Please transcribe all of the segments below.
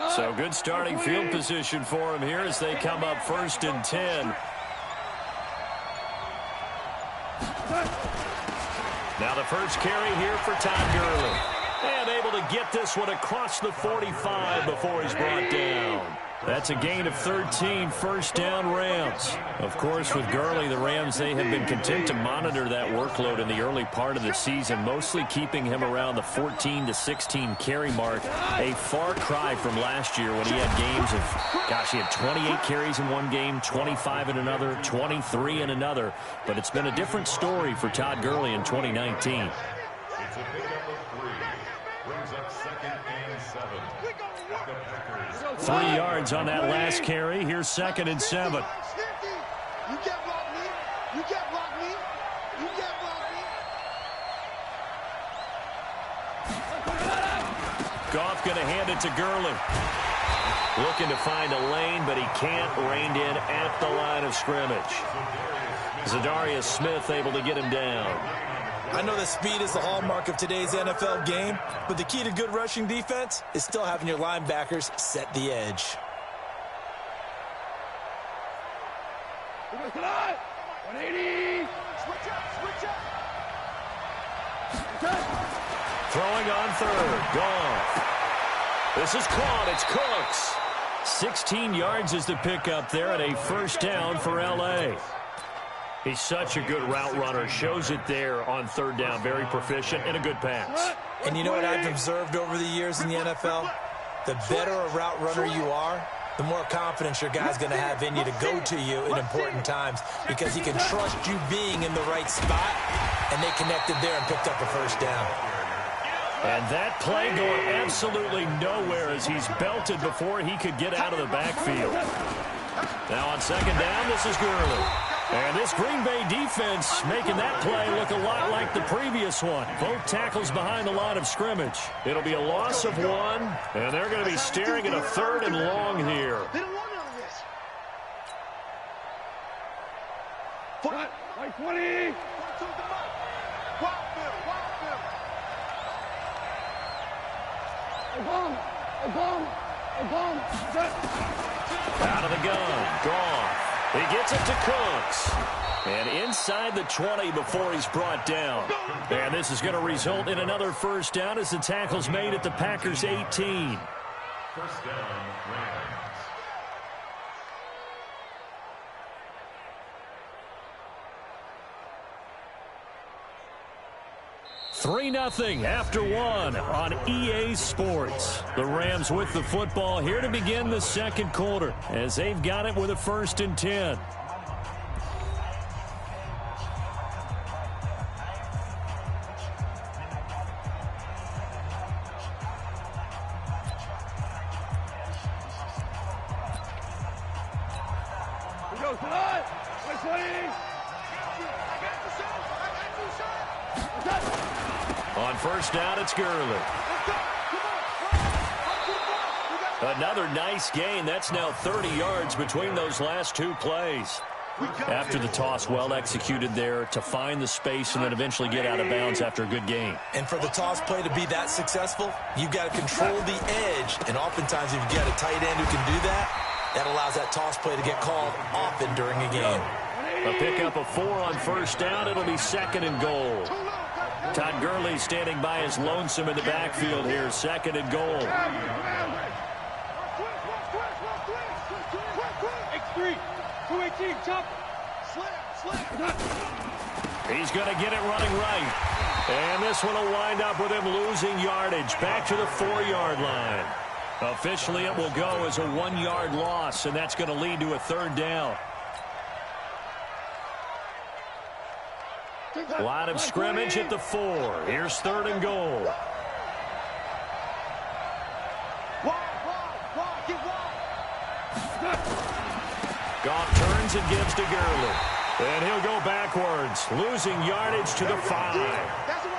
So good starting field position for him here as they come up 1st and 10. Now the first carry here for Todd Gurley. And able to get this one across the 45 before he's brought down. That's a gain of 13, first down Rams. Of course, with Gurley, the Rams, they have been content to monitor that workload in the early part of the season, mostly keeping him around the 14 to 16 carry mark. A far cry from last year when he had games of, gosh, he had 28 carries in one game, 25 in another, 23 in another. But it's been a different story for Todd Gurley in 2019. It's a pickup of 3. Brings up 2nd and 7. 3 yards on that last carry. Here's 2nd and 7. You can't block me. You can't block me. You can't block me. Goff going to hand it to Gurley. Looking to find a lane, but he can't. Reined in at the line of scrimmage. Zadarius Smith able to get him down. I know that speed is the hallmark of today's NFL game, but the key to good rushing defense is still having your linebackers set the edge. Switch up, switch up. Throwing on 3rd. Goff. This is caught. It's Cooks. 16 yards is the pickup there at a first down for L.A. He's such a good route runner. Shows it there on 3rd down. Very proficient and a good pass. And you know what I've observed over the years in the NFL? The better a route runner you are, the more confidence your guy's going to have in you to go to you in important times because he can trust you being in the right spot, and they connected there and picked up a first down. And that play going absolutely nowhere as he's belted before he could get out of the backfield. Now on 2nd down, this is Gurley. And this Green Bay defense making that play look a lot like the previous one. Both tackles behind the line of scrimmage. It'll be a loss of 1, and they're going to be staring at a 3rd and long here. They don't want none of this. Like 20. Out of the gun. Goff. He gets it to Cooks. And inside the 20 before he's brought down. And this is going to result in another first down as the tackle's made at the Packers' 18. First down, Rams. 3-0 after 1 on EA Sports. The Rams with the football here to begin the 2nd quarter as they've got it with a 1st and 10. On 1st down, it's Gurley. Another nice gain. That's now 30 yards between those last 2 plays. After the toss, well executed there to find the space and then eventually get out of bounds after a good gain. And for the toss play to be that successful, you've got to control the edge. And oftentimes, if you've got a tight end who can do that, that allows that toss play to get called often during a game. A pickup of 4 on 1st down. It'll be 2nd and goal. Todd Gurley standing by his lonesome in the backfield here. 2nd and goal. He's going to get it running right. And this one will wind up with him losing yardage. Back to the 4-yard line. Officially, it will go as a 1-yard loss, and that's going to lead to a 3rd down. Line of scrimmage at the 4. Here's 3rd and goal. Goff turns and gives to Gurley. And he'll go backwards, losing yardage to the 5.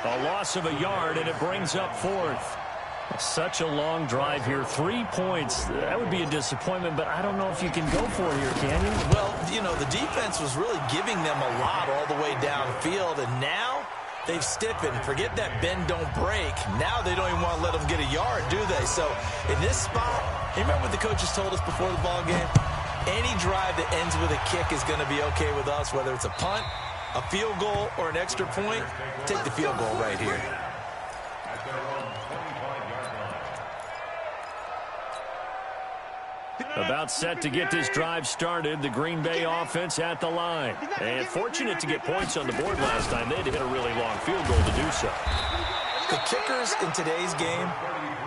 A loss of a yard, and it brings up 4th. Such a long drive here. 3 points. That would be a disappointment, but I don't know if you can go for it here, can you? Well, you know, the defense was really giving them a lot all the way downfield, and now they've stiffened. Forget that bend, don't break. Now they don't even want to let them get a yard, do they? So in this spot, You remember what the coaches told us before the ball game? Any drive that ends with a kick is going to be okay with us, whether it's a punt, a field goal, or an extra point. Take the field goal right here. About set to get this drive started, the Green Bay offense at the line. And fortunate to get points on the board last time. They had to hit a really long field goal to do so. The kickers in today's game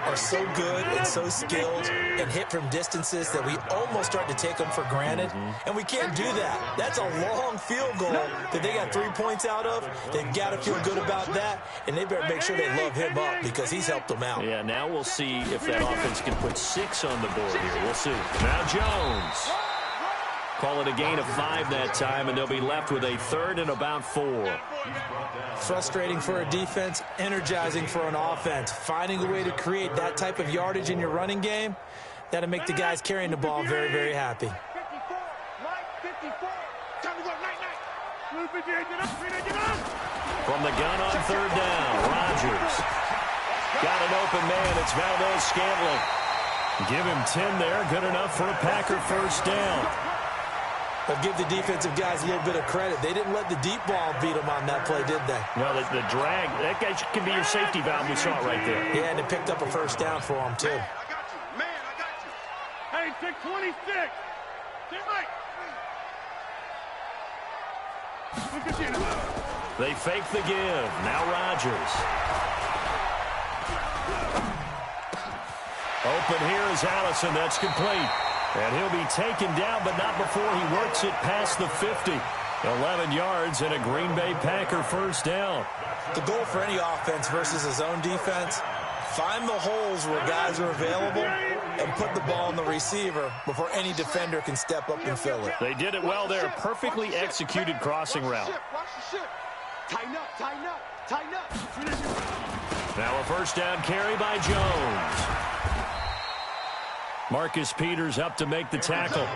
are so good and so skilled and hit from distances that we almost start to take them for granted. And we can't do that. That's a long field goal that they got 3 points out of. They've got to feel good about that, and they better make sure they love him up because he's helped them out. Yeah, now we'll see if that offense can put 6 on the board here. We'll see. Now Jones. Call it a gain of 5 that time, and they'll be left with a third and about 4. Frustrating for a defense, energizing for an offense. Finding a way to create that type of yardage in your running game, that'll make the guys carrying the ball very, very happy. From the gun on third down, Rodgers. Got an open man. It's Valdez-Scantling. Give him 10 there. Good enough for a Packer first down. But give the defensive guys a little bit of credit. They didn't let the deep ball beat them on that play, did they? No, the drag, that guy can be your safety valve. We saw it right there. Yeah, and it picked up a first down for him, too. Man, I got you. Hey, 626. They fake the give. Now Rodgers. Open here is Allison. That's complete. And he'll be taken down, but not before he works it past the 50. 11 yards and a Green Bay Packer first down. The goal for any offense versus a zone defense, find the holes where guys are available and put the ball on the receiver before any defender can step up and fill it. They did it well there. Perfectly executed crossing route. Watch the ship. Tighten up, tighten up, tighten up. Now a first down carry by Jones. Marcus Peters up to make the tackle.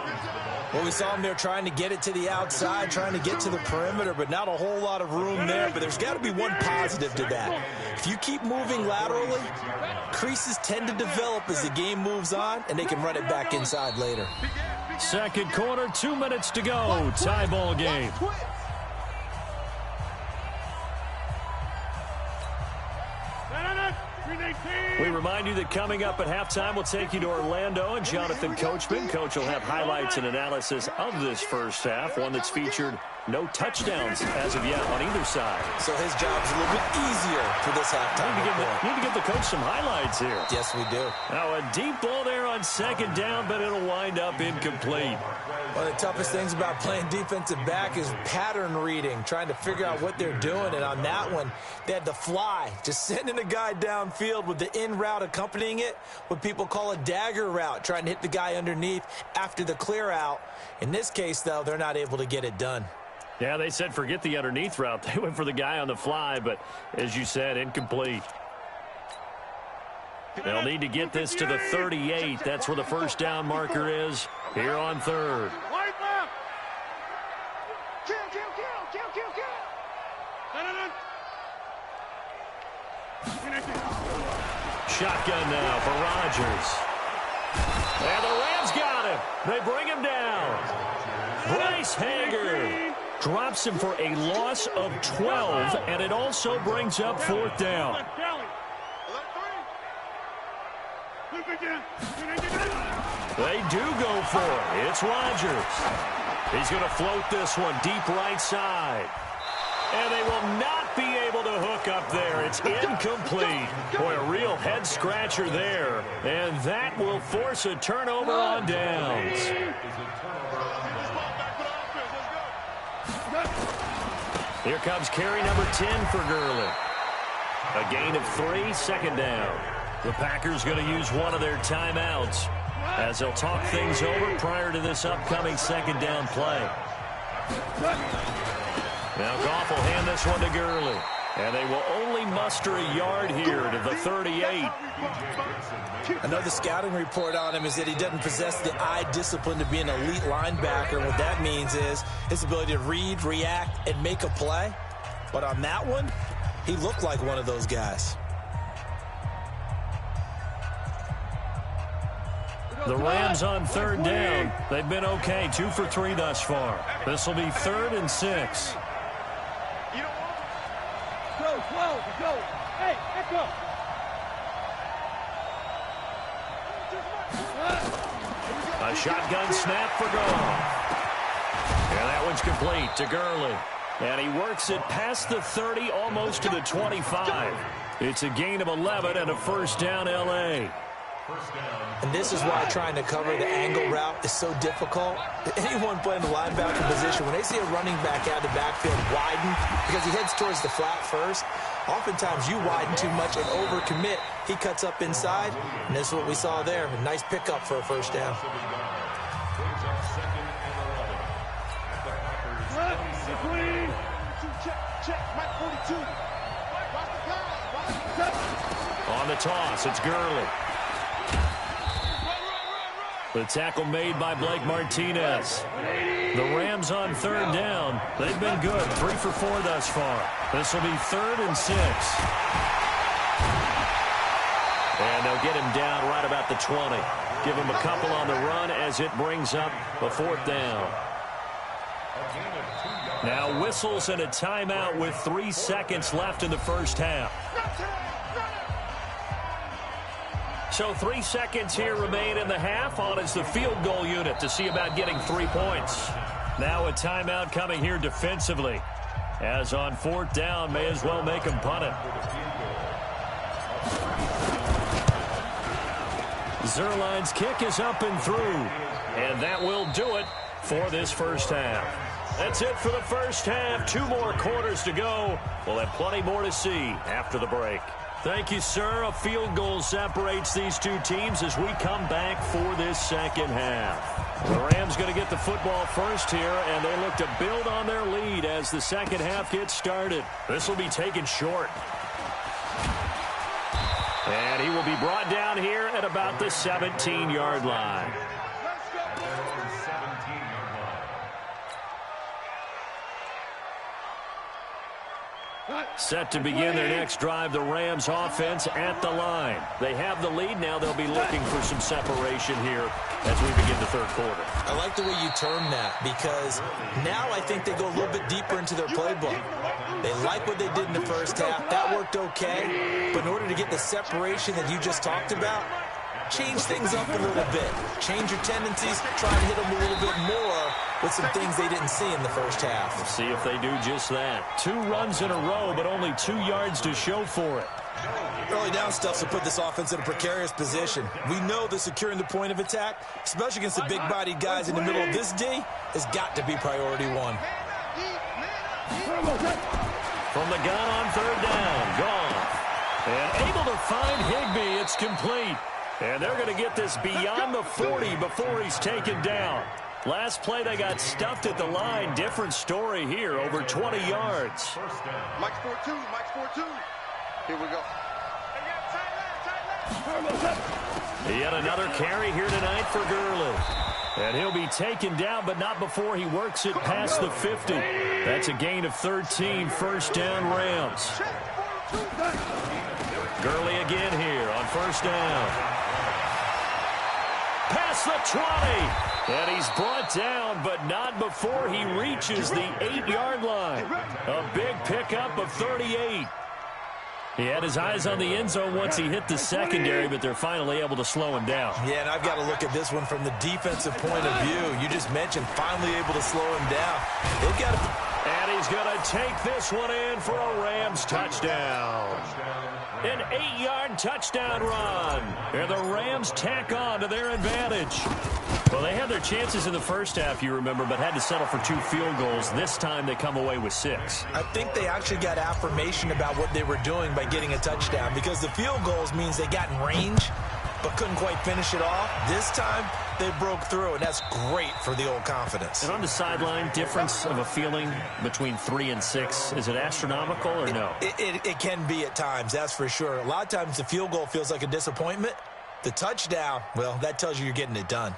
Well, we saw him there trying to get it to the outside, trying to get to the perimeter, but not a whole lot of room there. But there's got to be one positive to that. If you keep moving laterally, creases tend to develop as the game moves on, and they can run it back inside later. Second quarter, 2 minutes to go. Tie ball game. We remind you that coming up at halftime, we'll take you to Orlando and Jonathan Coachman. Coach will have highlights and analysis of this first half, one that's featured no touchdowns as of yet on either side. So his job's a little bit easier for this halftime. Need to give the coach some highlights here. Yes, we do. Now a deep ball there on second down, but it'll wind up incomplete. One of the toughest things about playing defensive back is pattern reading, trying to figure out what they're doing. And on that one, they had to fly, just sending a guy downfield with the in route accompanying it, what people call a dagger route, trying to hit the guy underneath after the clear out. In this case, though, they're not able to get it done. Yeah, they said forget the underneath route. They went for the guy on the fly, but as you said, incomplete. They'll need to get this to the 38. That's where the first down marker is here on third. Shotgun now for Rodgers. And the Rams got him. They bring him down. Bryce Hager drops him for a loss of 12, and it also brings up fourth down. They do go for it. It's Rodgers. He's going to float this one deep right side. And they will not be able to hook up there. It's incomplete. Boy, a real head-scratcher there. And that will force a turnover on downs. Here comes carry number 10 for Gurley. A gain of 3, second down. The Packers going to use one of their timeouts as they'll talk things over prior to this upcoming second down play. Now Goff will hand this one to Gurley. And they will only muster a yard here to the 38. Another scouting report on him is that he doesn't possess the eye discipline to be an elite linebacker. What that means is his ability to read, react, and make a play. But on that one, he looked like one of those guys. The Rams on third down. They've been okay, 2 for 3 thus far. This will be 3rd and 6. Go. Hey, echo. A shotgun snap for Goff. And that one's complete to Gurley. And he works it past the 30, almost to the 25. It's a gain of 11 and a first down, L.A. And this is why trying to cover the angle route is so difficult. Anyone playing the linebacker position, when they see a running back out of the backfield widen because he heads towards the flat first, oftentimes you widen too much and overcommit. He cuts up inside, and this is what we saw there. A nice pickup for a first down. Check, Mike 42. On the toss, it's Gurley. The tackle made by Blake Martinez. The Rams on third down. They've been good, 3 for 4 thus far. This will be 3rd and 6. And they'll get him down right about the 20. Give him a couple on the run as it brings up the 4th down. Now whistles and a timeout with 3 seconds left in the first half. So 3 seconds here remain in the half. On is the field goal unit to see about getting 3 points. Now a timeout coming here defensively. As on 4th down, may as well make him punt it. Zerline's kick is up and through. And that will do it for this first half. That's it for the first half. 2 more quarters to go. We'll have plenty more to see after the break. Thank you, sir. A field goal separates these 2 teams as we come back for this second half. The Rams going to get the football first here, and they look to build on their lead as the second half gets started. This will be taken short. And he will be brought down here at about the 17-yard line. Set to begin their next drive, the Rams offense at the line. They have the lead. Now they'll be looking for some separation here as we begin the third quarter. I like the way you term that because now I think they go a little bit deeper into their playbook. They like what they did in the first half. That worked okay. But in order to get the separation that you just talked about, change things up a little bit. Change your tendencies. Try to hit them a little bit more with some things they didn't see in the first half. We'll see if they do just that. 2 runs in a row, but only 2 yards to show for it. Early down stuff to put this offense in a precarious position. We know that securing the point of attack, especially against the big-bodied guys in the middle of this D, has got to be priority 1. From the gun on third down, Goff. And able to find Higbee. It's complete. And they're going to get this beyond the 40 before he's taken down. Last play, they got stuffed at the line. Different story here, over 20 yards. Mike's 4-2. Mike's 4-2. Here we go. Yet another carry here tonight for Gurley. And he'll be taken down, but not before he works it past the 50. That's a gain of 13, first down Rams. Gurley again here on first down. Past the 20. And he's brought down, but not before he reaches the 8-yard line. A big pickup of 38. He had his eyes on the end zone once he hit the secondary, but they're finally able to slow him down. Yeah, and I've got to look at this one from the defensive point of view. You just mentioned finally able to slow him down. They've got to... And he's going to take this one in for a Rams touchdown. An 8-yard touchdown run. And the Rams tack on to their advantage. Well, they had their chances in the first half, you remember, but had to settle for 2 field goals. This time they come away with 6. I think they actually got affirmation about what they were doing by getting a touchdown because the field goals means they got in range but couldn't quite finish it off. This time, they broke through, and that's great for the old confidence. And on the sideline, difference of a feeling between 3 and 6, is it astronomical or no? It can be at times, that's for sure. A lot of times the field goal feels like a disappointment. The touchdown, well, that tells you you're getting it done.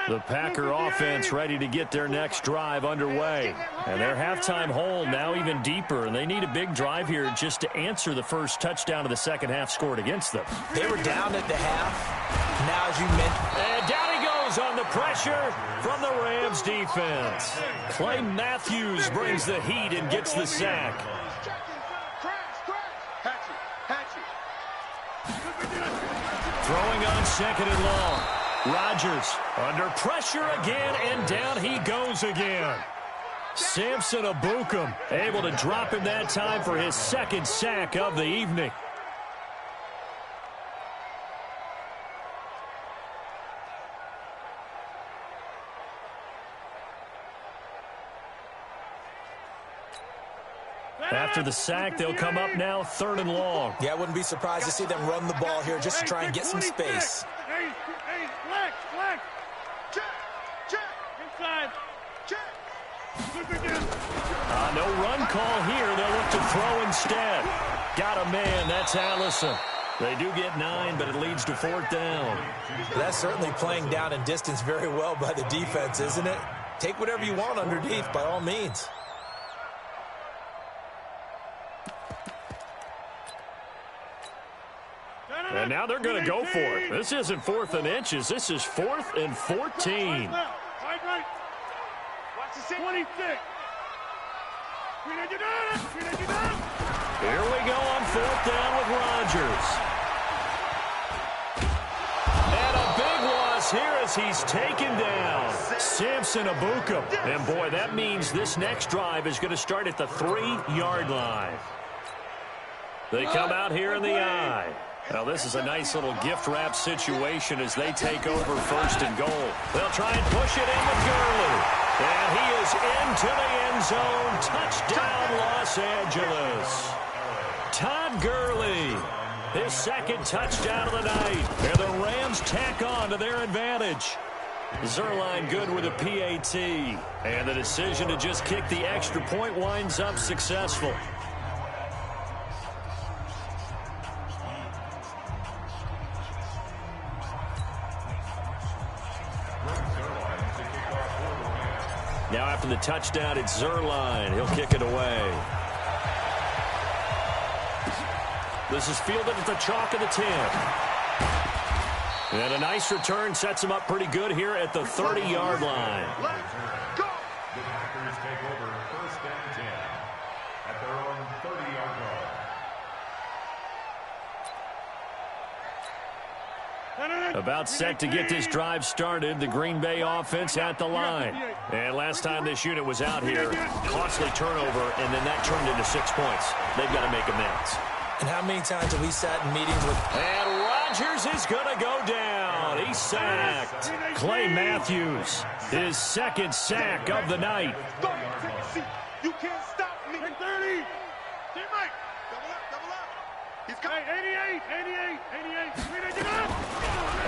The Packer offense ready to get their next drive underway. And their halftime hole now even deeper, and they need a big drive here just to answer the first touchdown of the second half scored against them. They were down at the half. Now, as you mentioned. And down he goes on the pressure from the Rams defense. Clay Matthews brings the heat and gets the sack. Throwing on second and long. Rodgers under pressure again, and down he goes again. Samson Ebukam able to drop him that time for his second sack of the evening. After the sack, they'll come up now 3rd and long. Yeah, I wouldn't be surprised to see them run the ball here just to try and get some space. No run call here. They'll look to throw instead. Got a man. That's Allison. They do get 9, but it leads to 4th down. That's certainly playing down in distance very well by the defense, isn't it? Take whatever you want underneath, by all means. And now they're going to go for it. This isn't 4th and inches. This is 4th and 14. Watch the 26. Here we go on 4th down with Rodgers. And a big loss here as he's taken down. Samson Ebukam. And boy, that means this next drive is going to start at the 3-yard line. They come out here in the I. Now, this is a nice little gift-wrap situation as they take over 1st and goal. They'll try and push it in with Gurley. And he is into the end zone. Touchdown, Los Angeles. Todd Gurley, his second touchdown of the night. And the Rams tack on to their advantage. Zerline good with a PAT. And the decision to just kick the extra point winds up successful. Now after the touchdown, it's Zerline. He'll kick it away. This is fielded at the chalk of the 10. And a nice return sets him up pretty good here at the 30-yard line. The Packers take over 1st and 10 at their own 30-yard line. About set to get this drive started. The Green Bay offense at the line. And last time this unit was out here, costly turnover, and then that turned into 6 points. They've got to make amends. And how many times have we sat in meetings with... And Rodgers is going to go down. He's sacked. Clay Matthews, his second sack of the night. You can't stop me. 30. Team Mike. Double up. He's coming. 88.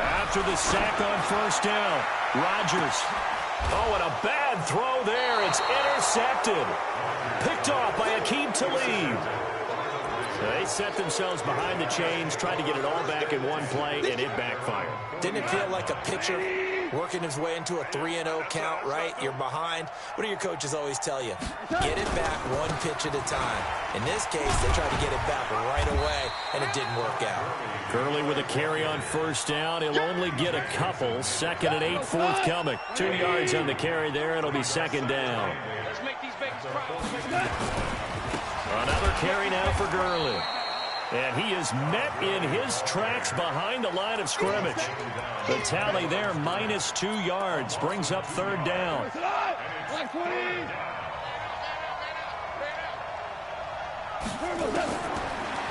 After the sack on 1st down, Rodgers. Oh, and a bad throw there. It's intercepted. Picked off by Aqib Talib. They set themselves behind the chains, tried to get it all back in one play, and it backfired. Didn't it feel like a pitcher working his way into a 3-0 count, right? You're behind. What do your coaches always tell you? Get it back one pitch at a time. In this case, they tried to get it back right away, and it didn't work out. Gurley with a carry on 1st down. He'll only get a couple. 2nd and 8 forthcoming. 2 yards on the carry there. It'll be 2nd down. Let's make these babies proud. Another carry now for Gurley. And he is met in his tracks behind the line of scrimmage. The tally there, -2 yards, brings up 3rd down.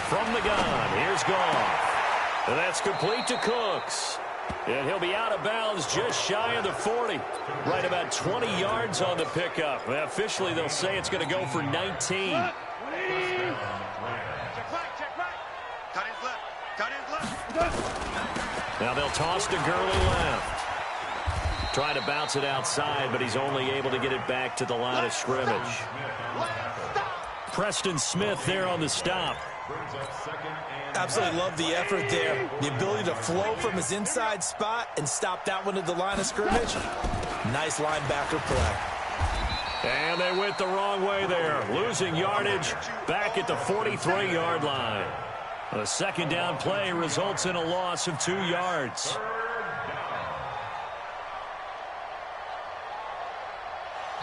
From the gun, here's Goff. And that's complete to Cooks. And he'll be out of bounds just shy of the 40. Right about 20 yards on the pickup. Well, officially, they'll say it's going to go for 19. Now they'll toss to Gurley left. Trying to bounce it outside, but he's only able to get it back to the line of scrimmage. Preston Smith there on the stop. Brings up second and Absolutely love the effort there. The ability to flow from his inside spot and stop that one at the line of scrimmage. Nice linebacker play. And they went the wrong way there. Losing yardage back at the 43-yard line. A second down play results in a loss of 2 yards.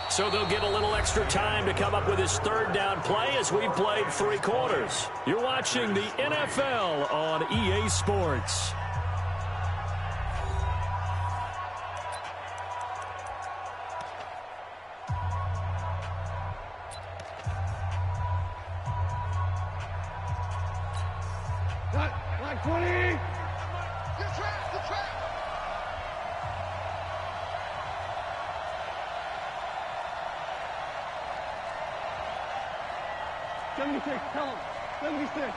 So they'll get a little extra time to come up with his third down play as we've played 3 quarters. You're watching the NFL on EA Sports. Line 20. You're trapped. 76, tell him. 76.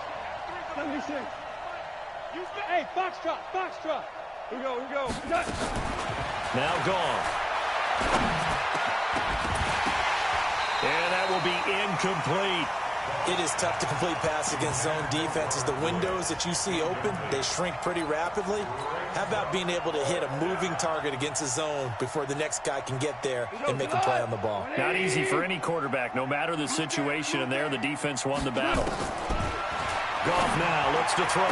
76. Hey, Foxtrot. Here we go. Now gone. And that will be incomplete. It is tough to complete pass against zone defenses. The windows that you see open, they shrink pretty rapidly. How about being able to hit a moving target against a zone before the next guy can get there and make a play on the ball? Not easy for any quarterback, no matter the situation, and there the defense won the battle. Goff now looks to throw.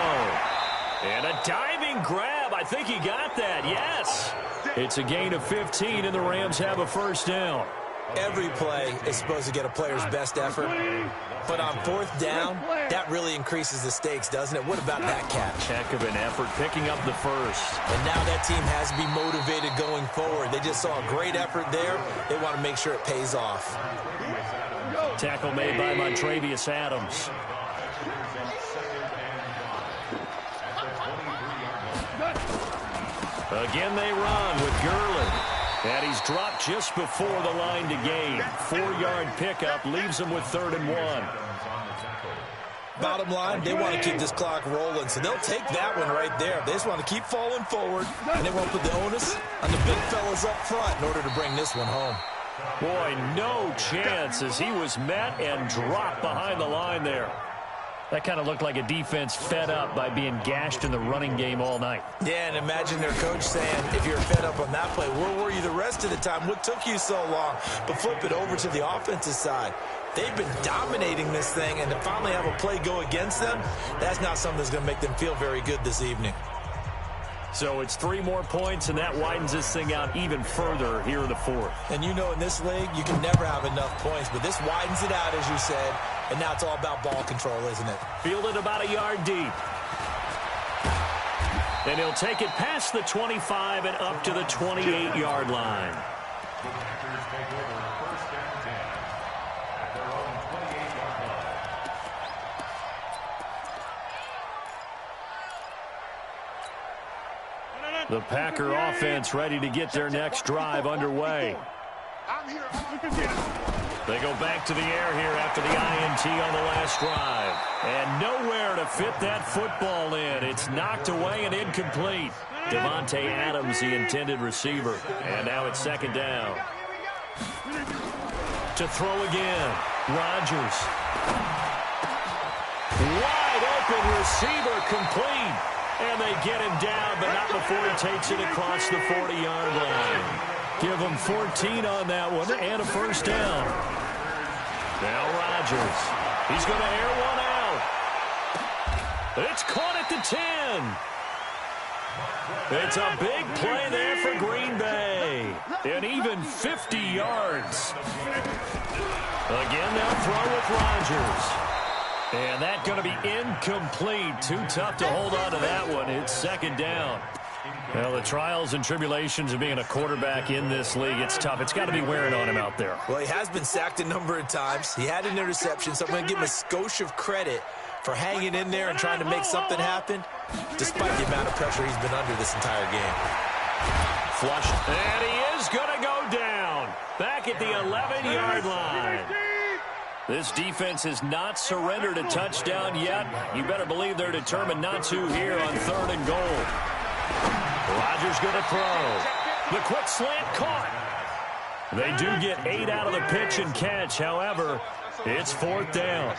And a diving grab. I think he got that, yes. It's a gain of 15, and the Rams have a first down. Every play is supposed to get a player's best effort. But on 4th down, that really increases the stakes, doesn't it? What about that catch? Heck of an effort picking up the first. And now that team has to be motivated going forward. They just saw a great effort there. They want to make sure it pays off. Tackle made by Montrevious Adams. Again they run with Gurley. And he's dropped just before the line to gain. 4-yard pickup leaves him with 3rd and 1. Bottom line, they want to keep this clock rolling, so they'll take that one right there. They just want to keep falling forward, and they won't put the onus on the big fellas up front in order to bring this one home. Boy, no chance as he was met and dropped behind the line there. That kind of looked like a defense fed up by being gashed in the running game all night. Yeah, and imagine their coach saying, if you're fed up on that play, where were you the rest of the time? What took you so long? But flip it over to the offensive side. They've been dominating this thing, and to finally have a play go against them, that's not something that's going to make them feel very good this evening. So it's 3 more points, and that widens this thing out even further here in the 4th. And you know in this league, you can never have enough points, but this widens it out, as you said, and now it's all about ball control, isn't it? Fielded about a yard deep. And he'll take it past the 25 and up to the 28-yard line. the Packers take over first and 10 at their own 28-yard line. The Packer offense ready to get their next drive underway. I'm here. You can get it. They go back to the air here after the INT on the last drive. And nowhere to fit that football in. It's knocked away and incomplete. Devontae Adams, the intended receiver. And now it's 2nd down. To throw again. Rodgers. Wide open receiver complete. And they get him down, but not before he takes it across the 40-yard line. Give him 14 on that one and a first down. Now Rodgers. He's going to air one out. It's caught at the 10. It's a big play there for Green Bay. And even 50 yards. Again, they'll throw with Rodgers. And that's going to be incomplete. Too tough to hold on to that one. It's 2nd down. Well, the trials and tribulations of being a quarterback in this league, it's tough. It's got to be wearing on him out there. Well, he has been sacked a number of times. He had an interception, so I'm going to give him a skosh of credit for hanging in there and trying to make something happen, despite the amount of pressure he's been under this entire game. Flush. And he is going to go down. Back at the 11-yard line. This defense has not surrendered a touchdown yet. You better believe they're determined not to here on 3rd and goal. Rodgers going to throw. The quick slant caught. They do get 8 out of the pitch and catch. However, it's 4th down.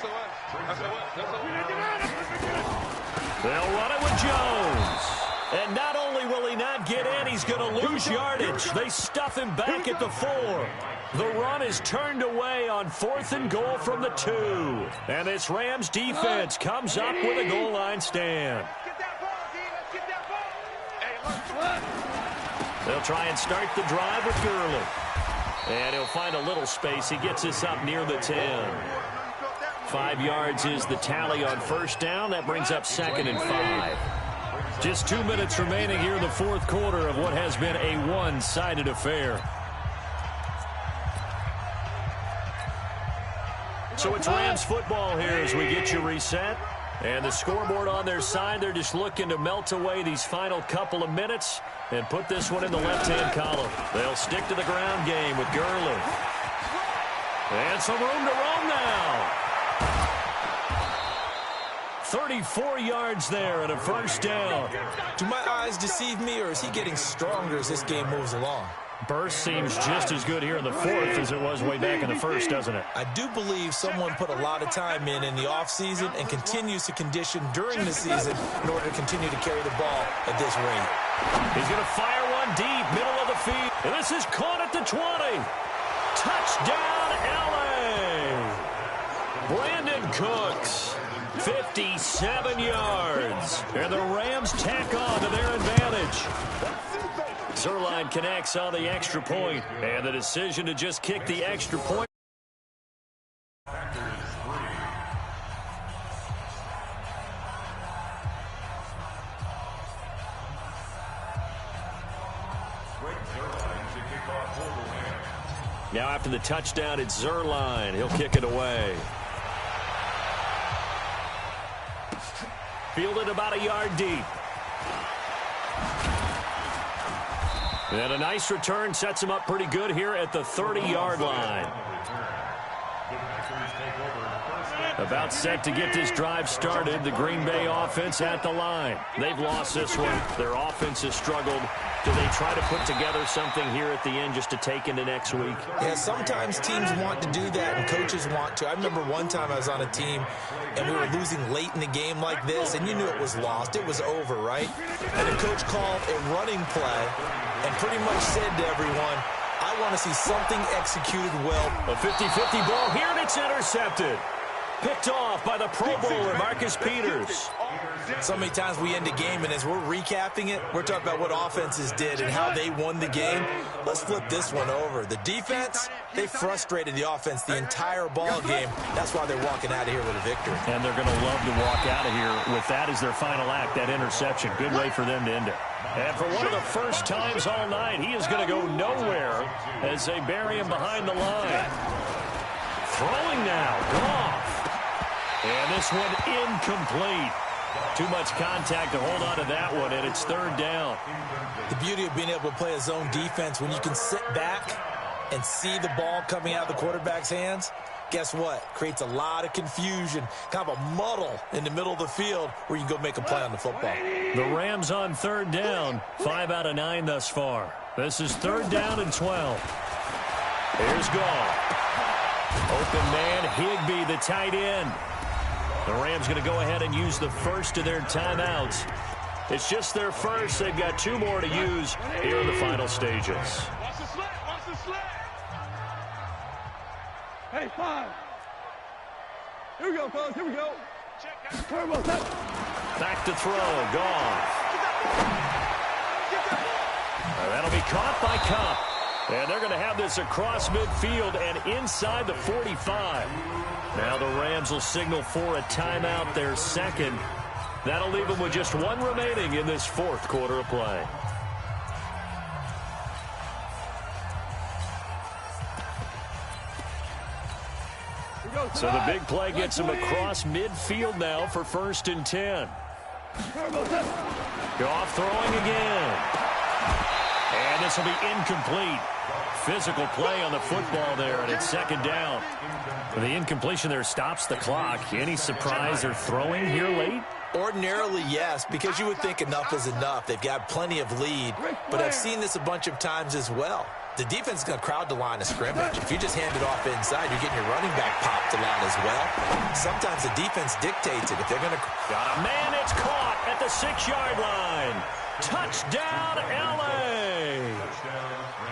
They'll run it with Jones. And not only will he not get in, he's going to lose yardage. They stuff him back at the 4. The run is turned away on 4th and goal from the 2. And this Rams defense comes up with a goal line stand. They'll try and start the drive with Gurley. And he'll find a little space. He gets us up near the 10. 5 yards is the tally on first down. That brings up 2nd and 5. Just 2 minutes remaining here in the 4th quarter of what has been a one-sided affair. So it's Rams football here as we get you reset. And the scoreboard on their side, they're just looking to melt away these final couple of minutes and put this one in the left-hand column. They'll stick to the ground game with Gurley. And some room to roam now. 34 yards there and a first down. Do my eyes deceive me, or is he getting stronger as this game moves along? Burst seems just as good here in the 4th as it was way back in the 1st, doesn't it? I do believe someone put a lot of time in the offseason and continues to condition during the season in order to continue to carry the ball at this rate. He's going to fire one deep, middle of the field. And this is caught at the 20. Touchdown, L.A. Brandon Cooks. 57 yards. And the Rams tack on to their advantage. Zerline connects on the extra point. And the decision to just kick the extra point. Now after the touchdown, it's Zerline. He'll kick it away. Fielded about a yard deep. And a nice return sets him up pretty good here at the 30-yard line. About set to get this drive started. The Green Bay offense at the line. They've lost this one. Their offense has struggled. Do they try to put together something here at the end just to take into next week? Yeah, sometimes teams want to do that and coaches want to. I remember one time I was on a team and we were losing late in the game like this, and you knew it was lost. It was over, right? And the coach called a running play and pretty much said to everyone, I want to see something executed well. A 50-50 ball here, and it's intercepted. Picked off by the Pro Bowler, Marcus Peters. So many times we end a game, and as we're recapping it, we're talking about what offenses did and how they won the game. Let's flip this one over. The defense, they frustrated the offense the entire ball game. That's why they're walking out of here with a victory. And they're going to love to walk out of here with that as their final act, that interception. Good way for them to end it. And for one of the first times all night, he is going to go nowhere as they bury him behind the line. Throwing now, Goff. And this one incomplete. Too much contact to hold on to that one, and it's third down. The beauty of being able to play a zone defense, when you can sit back and see the ball coming out of the quarterback's hands, guess what? Creates a lot of confusion, kind of a muddle in the middle of the field where you can go make a play on the football. The Rams on third down, 5 out of 9 thus far. This is third down and 12. Here's Goff. Open man, Higbee, the tight end. The Rams going to go ahead and use the first of their timeouts. It's just their first. They've got 2 more to use here in the final stages. Watch the slant. Watch the slant. Hey, 5. Here we go, fellas. Here we go. Back to throw. Goff. That'll be caught by Kupp. And they're going to have this across midfield and inside the 45. Now the Rams will signal for a timeout, their second. That'll leave them with just 1 remaining in this 4th quarter of play. So the big play gets them across midfield now for 1st and 10. Goff throwing again. And this will be incomplete. Physical play on the football there, and it's 2nd down. The incompletion there stops the clock. Any surprise they're throwing here late? Ordinarily, yes, because you would think enough is enough. They've got plenty of lead, but I've seen this a bunch of times as well. the defense is going to crowd the line of scrimmage. If you just hand it off inside, you're getting your running back popped a lot as well. Sometimes the defense dictates it. If they're going to... Got a man, it's caught at the 6-yard line. Touchdown, L.A.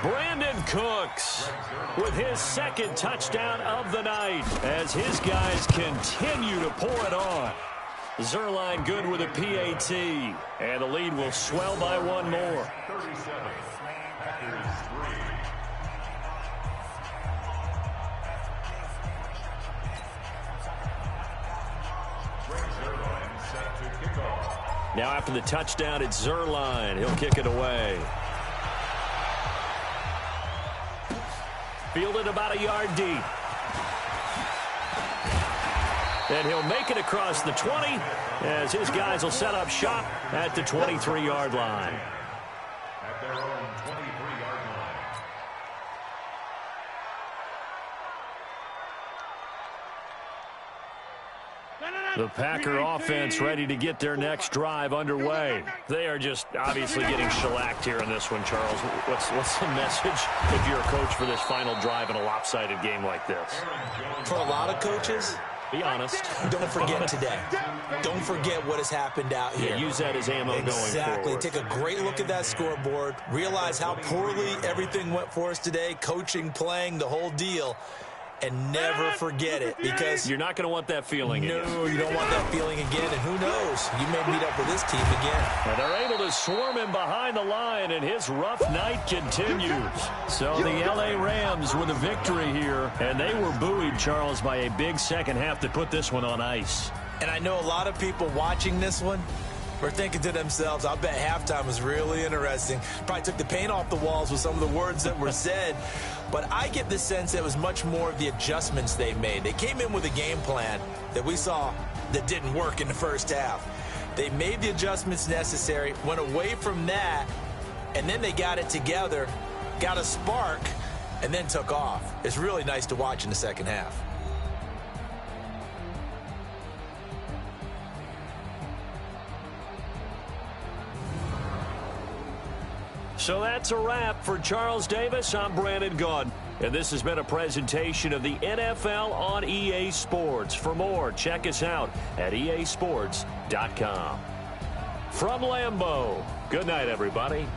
Brandon Cooks with his second touchdown of the night as his guys continue to pour it on. Zuerlein good with a PAT, and the lead will swell by one more. 37, Packers 3. Zuerlein set to kick off. Now after the touchdown, it's Zuerlein. He'll kick it away. Fielded about a yard deep. And he'll make it across the 20 as his guys will set up shop at the 23-yard line. At their own 23-yard line. The Packer offense ready to get their next drive underway. They are just obviously getting shellacked here in this one, Charles. What's the message if you're a coach for this final drive in a lopsided game like this? For a lot of coaches, be honest. Don't forget today. Don't forget what has happened out here. Yeah, use that as ammo going forward. Exactly. Take a great look at that scoreboard. Realize how poorly everything went for us today. Coaching, playing, the whole deal. And never forget it, because you're not going to want that feeling again. No, you don't want that feeling again, and who knows? You may meet up with this team again. And they're able to swarm him behind the line, and his rough night continues. So the L.A. Rams with a victory here, and they were buoyed, Charles, by a big second half that put this one on ice. And I know a lot of people watching this one were thinking to themselves, I bet halftime was really interesting. Probably took the paint off the walls with some of the words that were said. But I get the sense that it was much more of the adjustments they made. They came in with a game plan that we saw that didn't work in the first half. They made the adjustments necessary, went away from that, and then they got it together, got a spark, and then took off. It's really nice to watch in the second half. So that's a wrap for Charles Davis. I'm Brandon Gaudin, and this has been a presentation of the NFL on EA Sports. For more, check us out at easports.com. From Lambeau, good night, everybody.